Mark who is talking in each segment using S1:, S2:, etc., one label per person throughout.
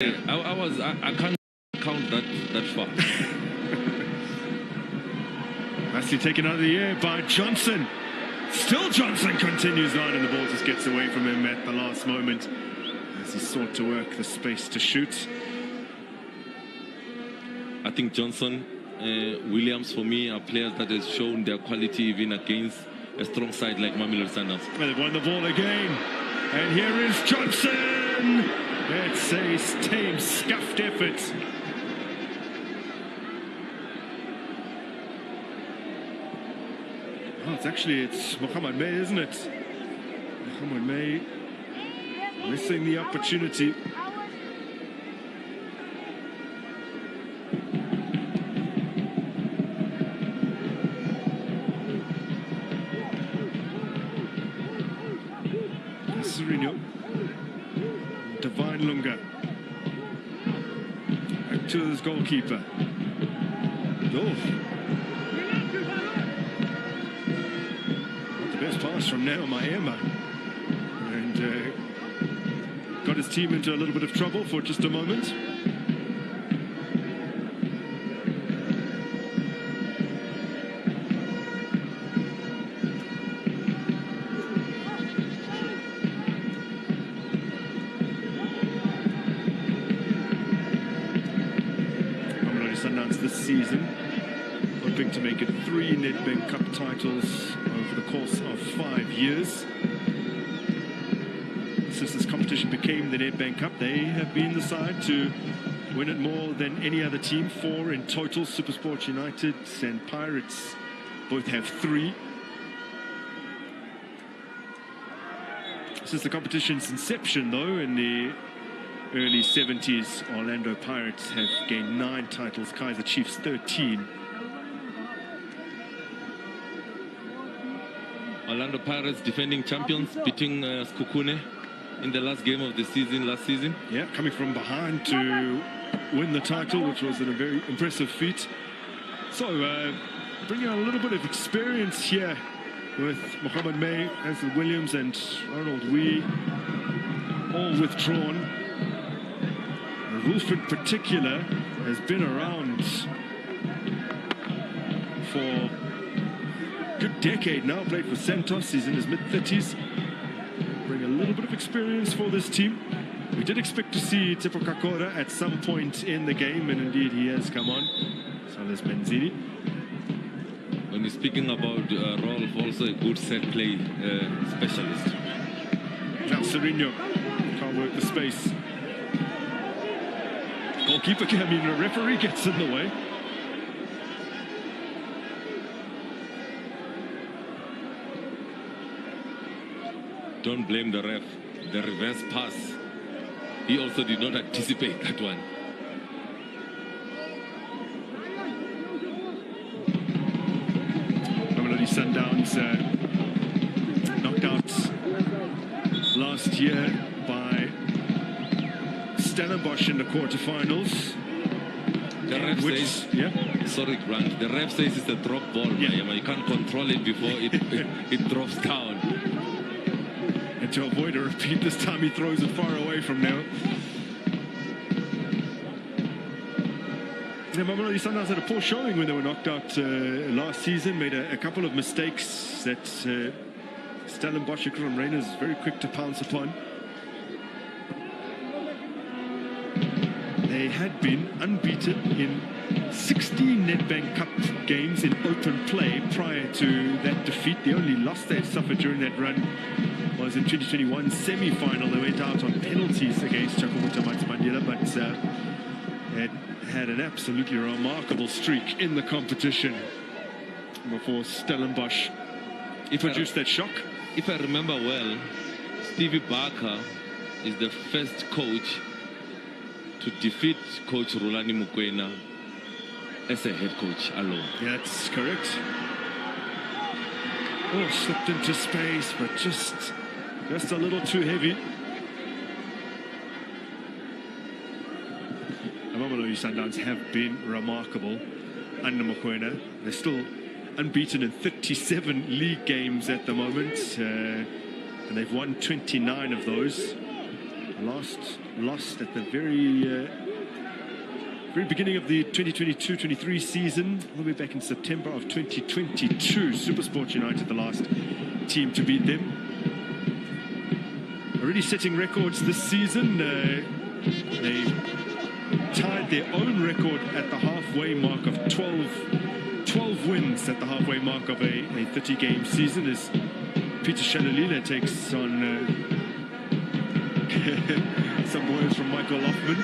S1: I can't count that far.
S2: Nicely taken out of the air by Johnson. Still Johnson continues on, and the ball just gets away from him at the last moment as he sought to work the space to shoot.
S1: I think Johnson, Williams, for me, are players that have shown their quality even against a strong side like Mamelodi Sundowns.
S2: Well, they've won the ball again. And here is Johnson. It's a tame, scuffed effort. Oh, it's Mohamed May, isn't it? Mohamed May missing the opportunity. Serino. Divine Lunga. Back to his goalkeeper. Oh. Not the best pass from now, Maema. And got his team into a little bit of trouble for just a moment. Sundowns this season, hoping to make it 3 Nedbank Cup titles over the course of 5 years. Since this competition became the Nedbank Cup, they have been the side to win it more than any other team. 4 in total. SuperSport United and Pirates both have 3. Since the competition's inception, though, in the early 70s, Orlando Pirates have gained 9 titles, Kaizer Chiefs 13.
S1: Orlando Pirates defending champions, beating Skukune in the last game of the season last season.
S2: Yeah, coming from behind to win the title, which was a very impressive feat. So, bringing out a little bit of experience here with Mohamed May, Ansel Williams and Ronald Wee, all withdrawn. Wolf in particular has been around for a good decade now, played for Santos, he's in his mid-30s. Bring a little bit of experience for this team. We did expect to see Tsepo Kakora at some point in the game, and indeed he has come on. So there's Menzini.
S1: When you're speaking about Rolf, also a good set play specialist.
S2: Now Serino can't work the space. Goalkeeper, I mean, the referee gets in the way.
S1: Don't blame the ref. The reverse pass, he also did not anticipate that one.
S2: Mamelodi Sundowns knocked out last year by Stellenbosch in the quarterfinals.
S1: The ref says, sorry Grant, the ref says it's a drop ball. Yeah. You can't control it before it drops down.
S2: And to avoid a repeat this time, he throws it far away from now. The Mamelodi Sundowns had a poor showing when they were knocked out last season, made a couple of mistakes that Stellenbosch from Rangers is very quick to pounce upon. They had been unbeaten in 16 Nedbank Cup games in open play prior to that defeat. The only loss they had suffered during that run was in 2021 semi-final. They went out on penalties against Chakubuta Matsmandila, but had an absolutely remarkable streak in the competition before Stellenbosch produced that shock.
S1: If I remember well, Stevie Barker is the first coach to defeat Coach Rulani Mukwena as a head coach alone.
S2: Yeah, that's correct. Oh, slipped into space, but just a little too heavy. The Mamelodi Sundowns have been remarkable under Mukwena. They're still unbeaten in 37 league games at the moment, and they've won 29 of those. Last lost at the very beginning of the 2022-23 season, all the way back in September of 2022. SuperSport United, the last team to beat them. Already setting records this season. They tied their own record at the halfway mark of 12 wins at the halfway mark of a 30-game season, as Peter Shalalila takes on some boys from Michael Loffman.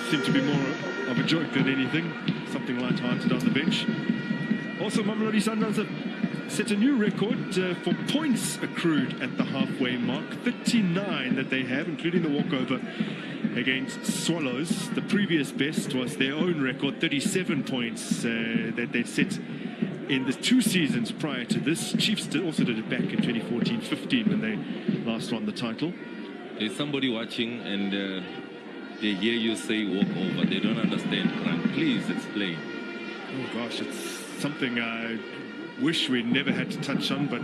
S2: Seem to be more of a joke than anything, something light-hearted on the bench. Also, Mamelodi Sundowns have set a new record for points accrued at the halfway mark, 39 that they have, including the walkover against Swallows. The previous best was their own record, 37 points that they'd set in the 2 seasons prior to this. Chiefs also did it back in 2014-15 when they last won the title.
S1: There's somebody watching and they hear you say walk over. They don't understand. Grant, please explain.
S2: Oh gosh, it's something I wish we never had to touch on, but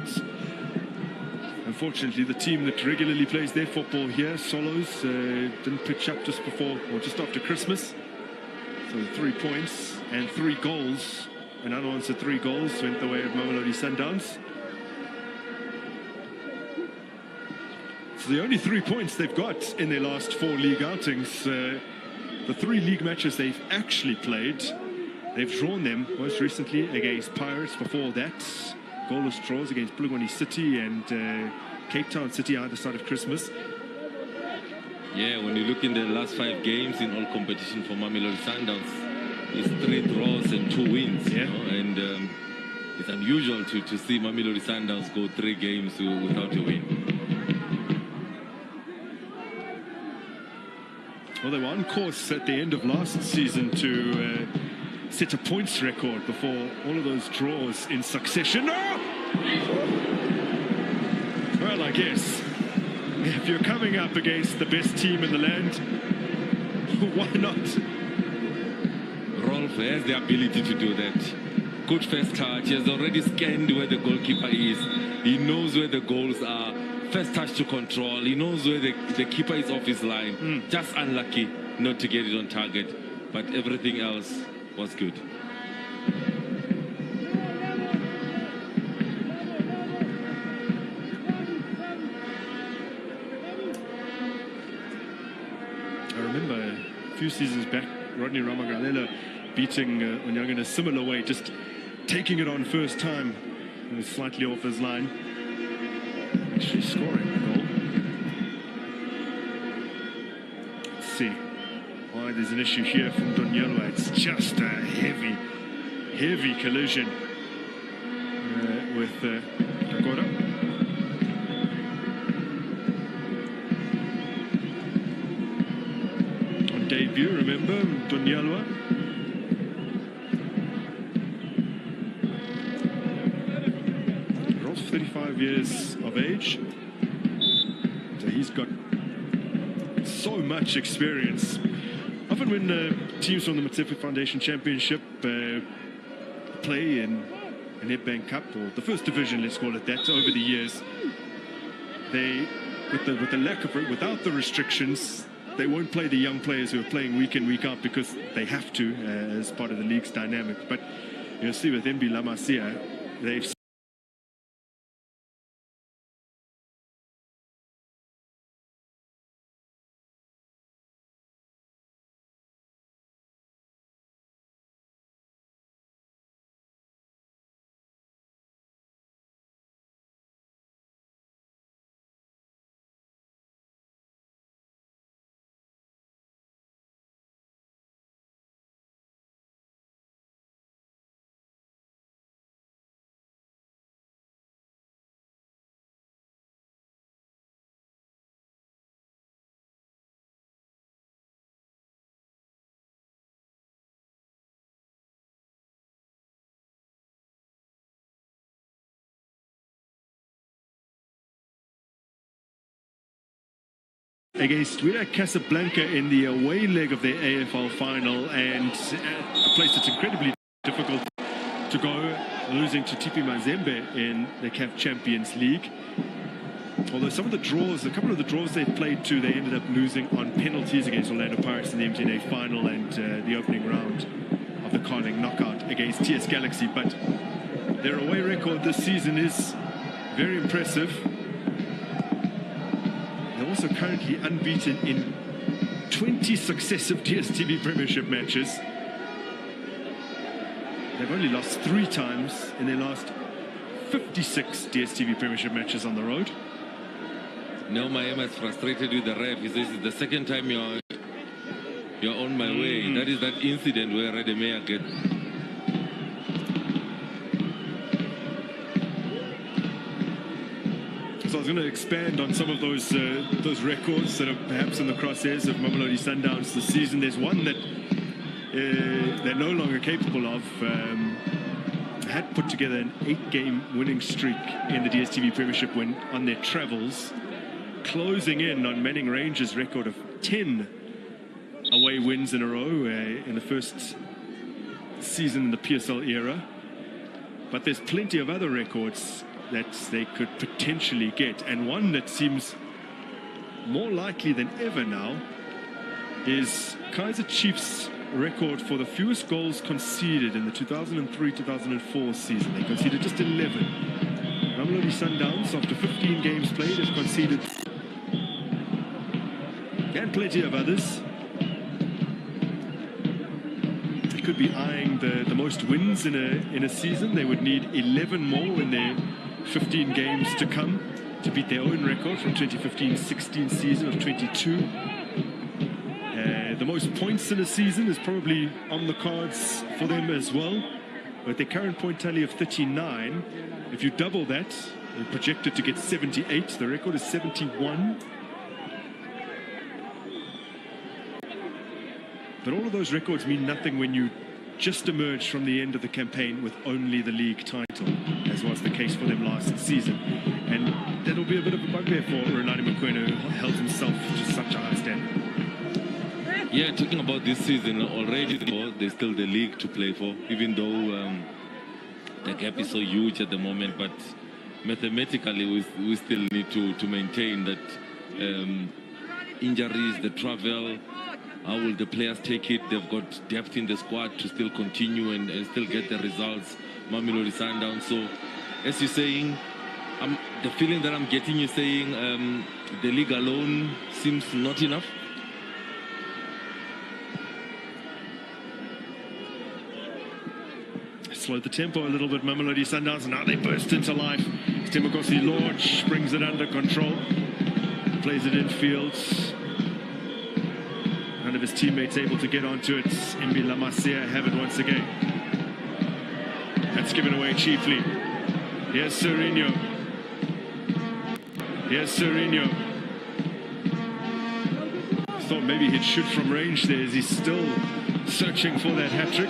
S2: unfortunately the team that regularly plays their football here, Swallows, didn't pitch up just before or just after Christmas. So 3 points and 3 goals, and unanswered 3 goals went the way of Mamelodi Sundowns. So the only 3 points they've got in their last 4 league outings. The 3 league matches they've actually played, they've drawn them most recently against Pirates. Before that, goalless draws against Polokwane City and Cape Town City either side of Christmas.
S1: Yeah, when you look in the last 5 games in all competition for Mamelodi Sundowns, it's 3 draws and 2 wins.
S2: Yeah.
S1: You know? And it's unusual to see Mamelodi Sundowns go 3 games without a win.
S2: Well, they were on course at the end of last season to set a points record before all of those draws in succession. Oh! Well, I guess if you're coming up against the best team in the land, why not?
S1: Rolf has the ability to do that. Good first touch. He has already scanned where the goalkeeper is. He knows where the goals are. First touch to control. He knows where the keeper is off his line. Just unlucky not to get it on target. But everything else was good.
S2: I remember a few seasons back, Rodney Ramagalela beating Onyanga in a similar way, just taking it on first time. He was slightly off his line. Actually scoring the goal. Let's see why there's an issue here from Donyelwa. It's just a heavy collision with Dakota. On debut, remember, Donyelwa. Rolf's 35 years of age, so he's got so much experience. Often when teams from the Motsepe Foundation Championship play in an Nedbank Cup, or the first division, let's call it that, over the years, they, with the lack of, without the restrictions, they won't play the young players who are playing week in, week out because they have to as part of the league's dynamic. But you'll see with MB La Masia, they've against Wydad Casablanca in the away leg of their AFL final, and a place that's incredibly difficult to go, losing to TP Mazembe in the CAF Champions League. Although some of the draws, a couple of the draws they played too, they ended up losing on penalties against Orlando Pirates in the MTNA final and the opening round of the Carling knockout against TS Galaxy. But their away record this season is very impressive. They're also currently unbeaten in 20 successive DStv Premiership matches. They've only lost 3 times in their last 56 DStv Premiership matches on the road.
S1: Now Mayema is frustrated with the ref. He says it's the second time you're on my way. That is that incident where Redemea get.
S2: So I was going to expand on some of those records that are perhaps in the crosshairs of Mamelodi Sundowns this season. There's one that they're no longer capable of. Had put together an 8-game winning streak in the DStv Premiership when on their travels, closing in on Manning Rangers' record of 10 away wins in a row in the first season in the PSL era. But there's plenty of other records that they could potentially get, and one that seems more likely than ever now is Kaizer Chiefs' record for the fewest goals conceded in the 2003-2004 season. They conceded just 11. Mamelodi Sundowns, after 15 games played, have conceded, and plenty of others. They could be eyeing the most wins in a season. They would need 11 more in their 15 games to come to beat their own record from 2015-16 season of 22. The most points in a season is probably on the cards for them as well. With their current point tally of 39, if you double that, they're projected to get 78. The record is 71. But all of those records mean nothing when you just emerge from the end of the campaign with only the league title, as was the case for them last season. And that'll be a bit of a bugbear for Renani Mokoena, who held himself to such a high standard.
S1: Yeah, talking about this season already, there's still the league to play for, even though the gap is so huge at the moment. But mathematically, we still need to maintain that injuries, the travel, how will the players take it? They've got depth in the squad to still continue and still get the results. Mamelodi Sundowns. So, as you're saying, the feeling that I'm getting is saying the league alone seems not enough.
S2: Slowed the tempo a little bit, Mamelodi Sundowns, and now they burst into life. Timokosi Lorch brings it under control, plays it infield. None of his teammates able to get onto it. Mbi Lamasia have it once again. That's given away cheaply. Here's Serino. Thought maybe he'd shoot from range there as he's still searching for that hat-trick.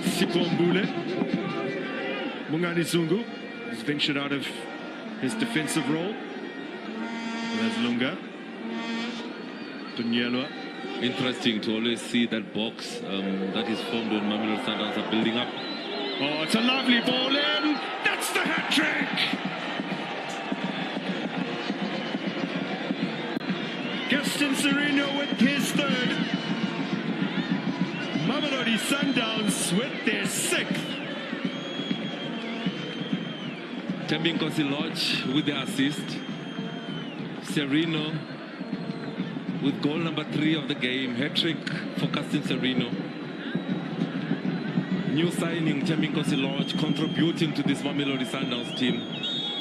S2: Sipho Mbule. Mungani Zungu has ventured out of his defensive role. There's Lunga. Dunyelwa.
S1: Interesting to always see that box that is formed when Mamelodi Sundowns are building up.
S2: Oh, it's a lovely ball in. That's the hat-trick. Gaston Serino with his third. Mamelodi Sundowns with their 6th.
S1: Tembinkosi Lodge with the assist. Serino with goal number 3 of the game. Hat-trick for Gaston Serino. New signing Tembinkosi Lodge contributing to this Mamelodi Sundowns team.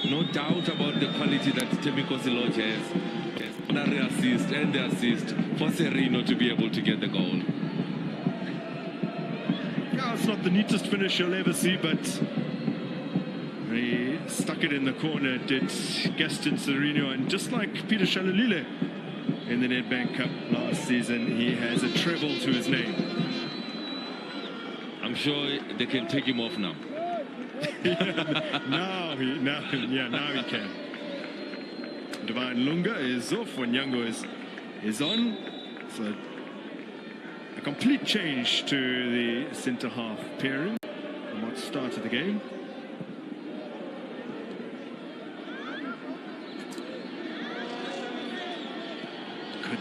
S1: No doubt about the quality that Tembinkosi Lodge has. Honorary assist and the assist for Serino to be able to get the goal.
S2: Yeah, it's not the neatest finish you'll ever see, but he stuck it in the corner, did Gaston Serino, and just like Peter Shalulile in the Nedbank Cup last season, he has a treble to his name.
S1: I'm sure they can take him off now.
S2: now he can. Divine Lunga is off when Yango is on. So a complete change to the centre half pairing from what started the game.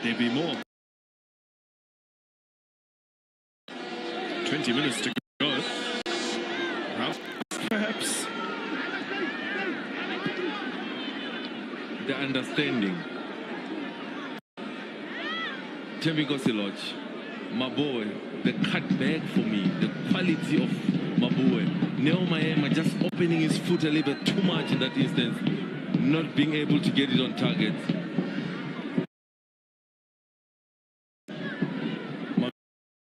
S2: Could there be more? 20 minutes to go. Perhaps.
S1: The understanding. Temiko Siloch, Maboe, the cut back for me, the quality of Maboe. Neo Maema just opening his foot a little bit too much in that instance, not being able to get it on target.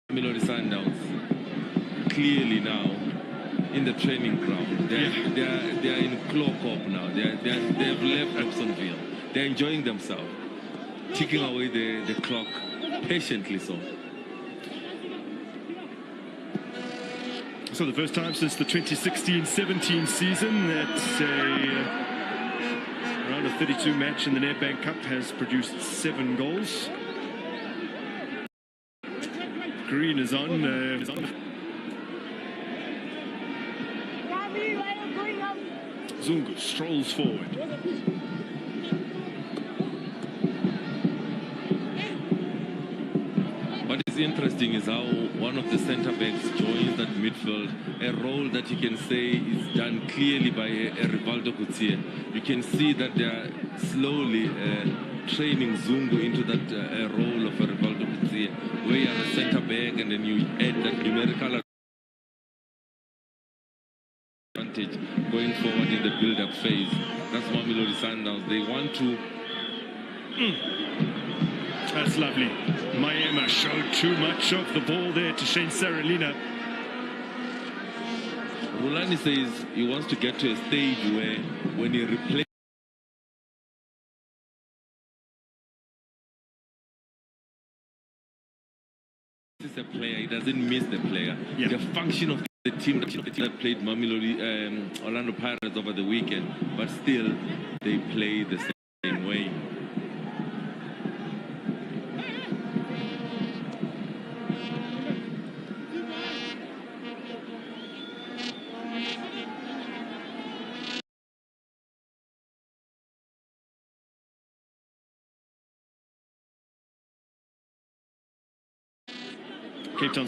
S1: Mamelodi Sundowns, clearly now in the training ground. They are in clock up now. They have left Epsonville. They're enjoying themselves, ticking away the clock patiently so.
S2: So the first time since the 2016-17 season that round of 32 match in the Nedbank Cup has produced 7 goals. Green is on. Zungu strolls forward.
S1: What is interesting is how one of the centre backs joins that midfield, a role that you can say is done clearly by a Rivaldo Coutier. You can see that they are slowly training Zungu into that role of a Rivaldo Coutier, where you are a centre back and then you add that numerical advantage going forward in the build-up phase. That's Mamelodi Sundowns. They want to.
S2: That's lovely. Maema showed too much of the ball there to Shane Saralina.
S1: Rulani says he wants to get to a stage where when he replaces a player, he doesn't miss the player.
S2: Yeah.
S1: The function of the team that played Mamelodi, Orlando Pirates over the weekend, but still they play the same way.
S2: Cape Town